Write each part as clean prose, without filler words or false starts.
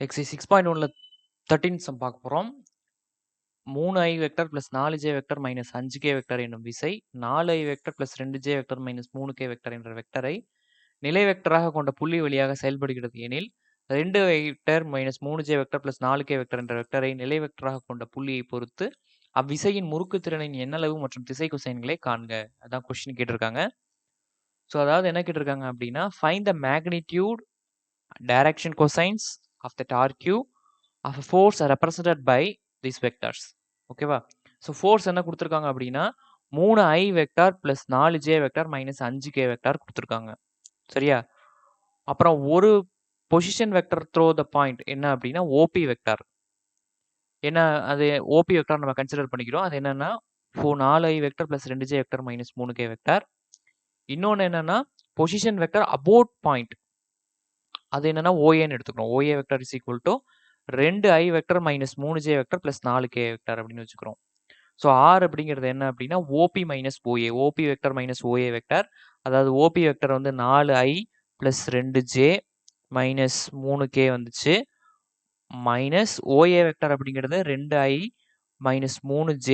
Exercise 6.1ல 13 some பார்க்க போகிறோம். 3i vector plus 4j vector minus 5k vector என்னும் விசை 4i vector plus 2j vector minus 3k vector என்ற வெக்டரை நிலை வெக்டராக கொண்ட புள்ளி வழியாக செயல்படுகிறது எனில் 2i vector minus 3j vector plus 4k vector என்ற வெக்டரை நிலை வெக்டராக கொண்ட புள்ளியை பொறுத்து அவ்விசையின் முறுக்கு திறனின் எண்ணளவு மற்றும் திசை கொசைன்களை காண்க. அதான் கொஸ்டின் கேட்டிருக்காங்க. ஸோ அதாவது என்ன கேட்டிருக்காங்க அப்படின்னா, find the magnitude direction cosines of the torque q of a force represented by these vectors. ஓகேவா? ஸோ ஃபோர்ஸ் என்ன கொடுத்துருக்காங்க அப்படின்னா 3i vector plus 4j vector minus 5k vector கொடுத்துருக்காங்க. சரியா? அப்புறம் ஒரு position vector through the point என்ன அப்படின்னா ஓபி வெக்டார். என்ன அது ஓபி வெக்டார் நம்ம கன்சிடர் பண்ணிக்கிறோம். அது என்னன்னா 4i vector plus 2j vector minus 3k vector. இன்னொன்று என்னன்னா பொசிஷன் வெக்டர் அபோட் பாயிண்ட். அது என்னன்னா ஓஏன்னு எடுத்துக்கிறோம். OA vector is equal to 2i vector minus 3j vector plus 4k vector அப்படின்னு வச்சுக்கிறோம். ஸோ ஆர் அப்படிங்கிறது என்ன அப்படின்னா OP minus OA. OP vector minus OA vector. அதாவது ஓபி வெக்டர் வந்து 4i plus 2j minus 3k வந்துச்சு. மைனஸ் ஓஏ வெக்டர் அப்படிங்கிறது 2i minus 3j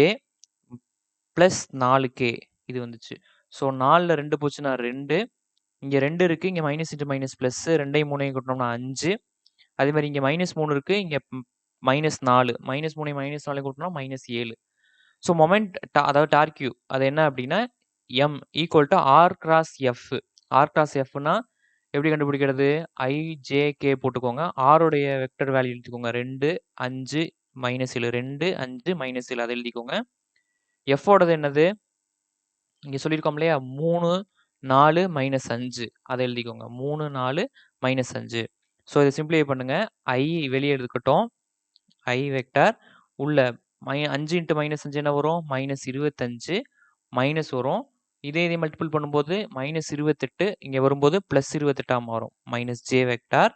plus 4k இது வந்துச்சு. ஸோ 4ல் 2 போச்சுன்னா 2. இங்கே 2 இருக்குது. இங்கே மைனஸ் இன்ட்டு மைனஸ் ப்ளஸ் 2ஐயும் 3ஐயும் கூட்டினோம்னா 5. அதே மாதிரி இங்கே மைனஸ் 3 இருக்குது. இங்கே மைனஸ் 4. மைனஸ் 3 மைனஸ் 4 கூட்டினா மைனஸ் 7. ஸோ மொமெண்ட் அதாவது டார்க் q அது என்ன அப்படின்னா m equal to R cross F. R cross எஃப்னா எப்படி கண்டுபிடிக்கிறது? IJK போட்டுக்கோங்க. ஆருடைய வெக்டர் வேல்யூ எழுதிக்கோங்க 2 5 மைனஸ் 7. 2 5 மைனஸ் 7 அதை எழுதிக்கோங்க. எஃபோடது என்னது? இங்கே சொல்லியிருக்கோம் இல்லையா 3 4 மைனஸ் 5 அதை எழுதிக்கோங்க. 3 4 மைனஸ் 5. ஸோ இதை சிம்பிளிஃபை பண்ணுங்க. ஐ வெளியே எடுத்துக்கிட்டோம். ஐ வெக்டார் உள்ள 5 இன்ட்டு மைனஸ் 5 என்ன வரும்? மைனஸ் 25 மைனஸ் வரும். இதே மல்டிபிள் பண்ணும்போது மைனஸ் 28 இங்கே வரும்போது ப்ளஸ் 28 மாறும். Minus J vector.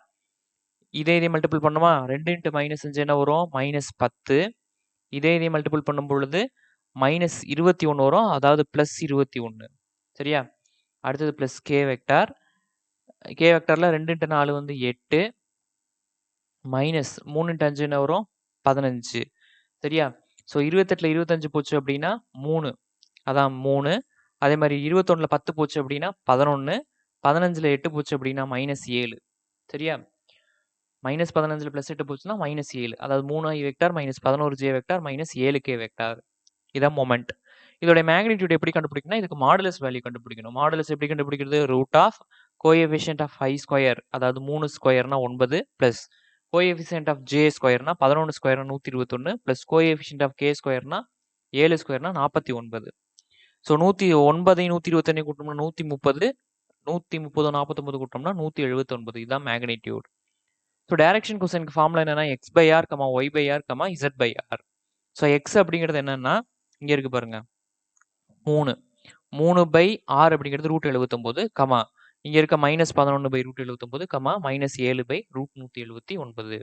இதே மல்டிபிள் பண்ணுமா? 2 இன்ட்டு மைனஸ் 5 என்ன வரும்? மைனஸ் 10. இதே மல்டிபிள் பண்ணும் பொழுது மைனஸ் 21 வரும். அதாவது ப்ளஸ் 21. சரியா? அடுத்தது ப்ளஸ் கே வெக்டார். கே வெக்டாரில் 2 இன்ட்டு 4 வந்து 8 மைனஸ் 3 இன்ட்டு 5 என்ன வரும்? 15. சரியா? ஸோ 28ல் 25 போச்சு அப்படின்னா 3. அதான் 3. அதே மாதிரி 21ல் 10 போச்சு அப்படின்னா 11. 15ல் 8 போச்சு அப்படின்னா மைனஸ் 7. சரியா? மைனஸ் 15ல் ப்ளஸ் 8 போச்சுன்னா மைனஸ் 7. அதாவது 3i vector minus 11j vector minus 7k vector. இதான் மொமெண்ட். இதோட மேக்னிடியூட் எப்படி கண்டுபிடிக்கணும்? இதுக்கு மாடுலஸ் வேல்யூ கண்டுபிடிக்கணும். மாடுலஸ் எப்படி கண்டுபிடிக்கிறது? Root of coefficient of i square அதாவது 3 ஸ்கொயர்னா 9 பிளஸ் கோஎஃபிஷியன்ட் ஆஃப் j ஸ்கொயர்னா 11 ஸ்கொயர்னா 121 பிளஸ் கோஎஃபிஷியன்ட் ஆஃப் k ஸ்கொயர்னா 7 ஸ்கொயர்னா 49. ஸோ 109 121 கூட்டோம்னா 130. 130 49 கூட்டோம்னா 179. இதுதான் மேக்னிடியூட். ஸோ டைரக்ஷன் கொசைனுக்கு ஃபார்முலா என்னன்னா x by r comma Y by r comma z by r. So x அப்படிங்கிறது என்னன்னா இங்கே இருக்கு பாருங்க 3 பை ஆர் அப்படிங்கிறது ரூட் 79 கமா இங்கே இருக்க minus 11 by root 79 comma minus 7 by root 179.